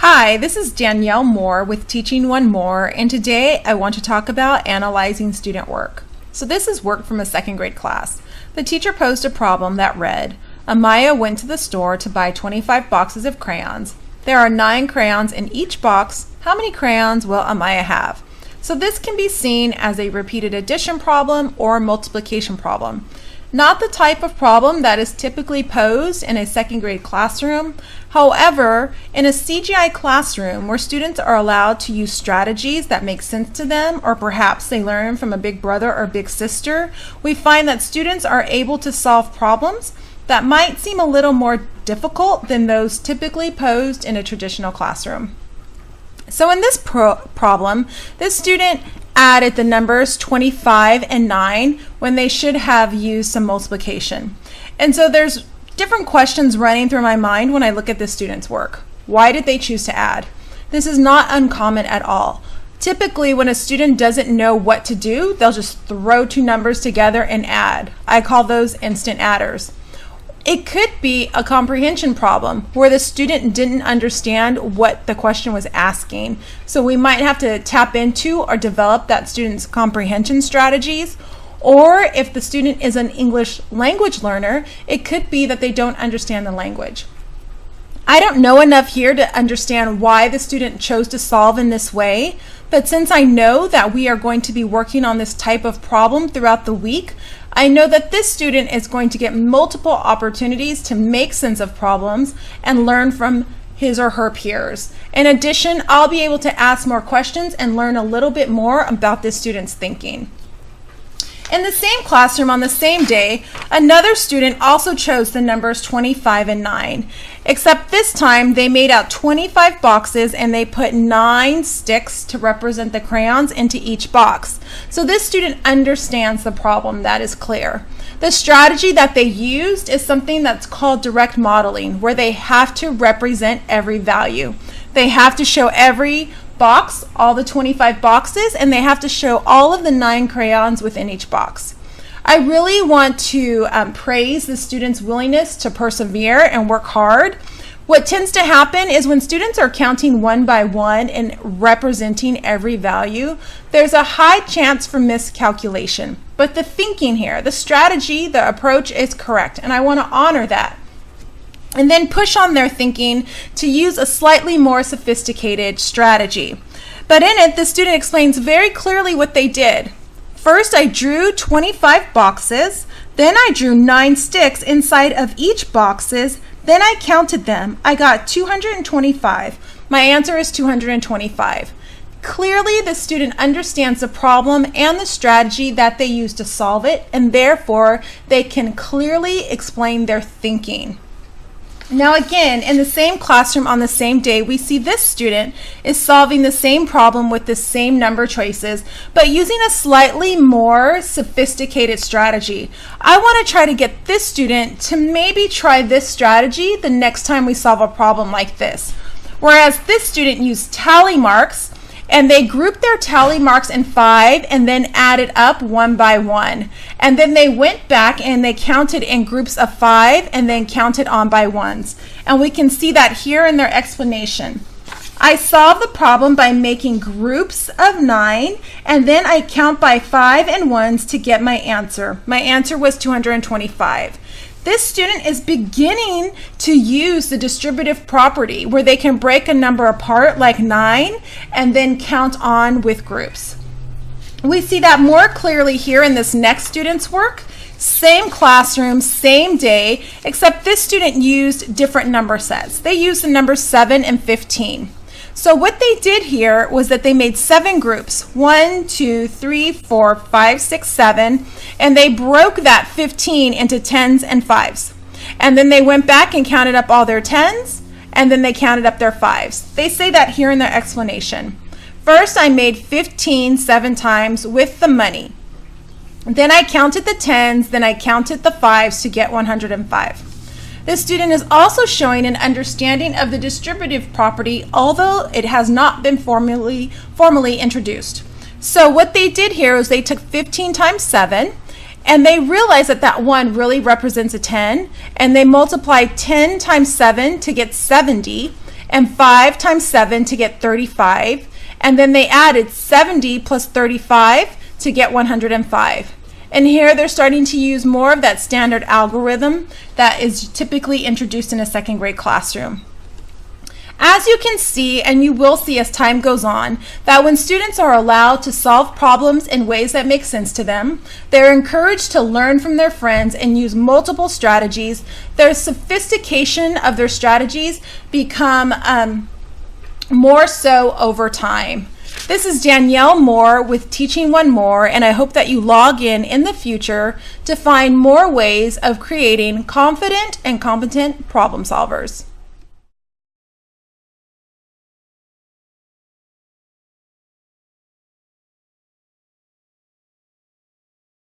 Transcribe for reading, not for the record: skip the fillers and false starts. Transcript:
Hi, this is Danielle Moore with Teaching One More, and today I want to talk about analyzing student work. So this is work from a second grade class. The teacher posed a problem that read, Amaya went to the store to buy 25 boxes of crayons. There are 9 crayons in each box. How many crayons will Amaya have? So this can be seen as a repeated addition problem or multiplication problem. Not the type of problem that is typically posed in a second grade classroom. However, in a CGI classroom where students are allowed to use strategies that make sense to them, or perhaps they learn from a big brother or big sister, we find that students are able to solve problems that might seem a little more difficult than those typically posed in a traditional classroom. So in this problem, this student added the numbers 25 and 9 when they should have used some multiplication. And so there's different questions running through my mind when I look at this student's work. Why did they choose to add? This is not uncommon at all. Typically, when a student doesn't know what to do, they'll just throw 2 numbers together and add. I call those instant adders. It could be a comprehension problem where the student didn't understand what the question was asking. So we might have to tap into or develop that student's comprehension strategies. Or if the student is an English language learner, it could be that they don't understand the language. I don't know enough here to understand why the student chose to solve in this way, but since I know that we are going to be working on this type of problem throughout the week, I know that this student is going to get multiple opportunities to make sense of problems and learn from his or her peers. In addition, I'll be able to ask more questions and learn a little bit more about this student's thinking. In the same classroom on the same day, another student also chose the numbers 25 and 9, except this time they made out 25 boxes and they put 9 sticks to represent the crayons into each box. So this student understands the problem, that is clear. The strategy that they used is something that's called direct modeling, where they have to represent every value. They have to show every box, all the 25 boxes, and they have to show all of the 9 crayons within each box. I really want to praise the students' willingness to persevere and work hard. What tends to happen is when students are counting one by one and representing every value, there's a high chance for miscalculation. But the thinking here, the strategy, the approach is correct, and I want to honor that. And then push on their thinking to use a slightly more sophisticated strategy. But in it, the student explains very clearly what they did. First, I drew 25 boxes, then I drew 9 sticks inside of each boxes, then I counted them. I got 225. My answer is 225. Clearly, the student understands the problem and the strategy that they use to solve it, and therefore, they can clearly explain their thinking. Now again, in the same classroom on the same day, we see this student is solving the same problem with the same number choices, but using a slightly more sophisticated strategy. I want to try to get this student to maybe try this strategy the next time we solve a problem like this. Whereas this student used tally marks, and they grouped their tally marks in 5 and then added up one by one. And then they went back and they counted in groups of 5 and then counted on by ones. And we can see that here in their explanation. I solved the problem by making groups of 9 and then I count by 5 and ones to get my answer. My answer was 225. This student is beginning to use the distributive property where they can break a number apart like 9 and then count on with groups. We see that more clearly here in this next student's work. Same classroom, same day, except this student used different number sets. They used the numbers 7 and 15. So what they did here was that they made 7 groups, 1, 2, 3, 4, 5, 6, 7, and they broke that 15 into 10s and 5s. And then they went back and counted up all their 10s, and then they counted up their 5s. They say that here in their explanation. First, I made 15 7 times with the money. Then I counted the 10s, then I counted the 5s to get 105. This student is also showing an understanding of the distributive property, although it has not been formally introduced. So what they did here is they took 15 times 7, and they realized that that 1 really represents a 10, and they multiplied 10 times 7 to get 70, and 5 times 7 to get 35, and then they added 70 plus 35 to get 105. And here they're starting to use more of that standard algorithm that is typically introduced in a second grade classroom. As you can see, and you will see as time goes on, that when students are allowed to solve problems in ways that make sense to them, they're encouraged to learn from their friends and use multiple strategies. Their sophistication of their strategies become more so over time. This is Danielle Moore with Teaching One More, and I hope that you log in the future to find more ways of creating confident and competent problem solvers.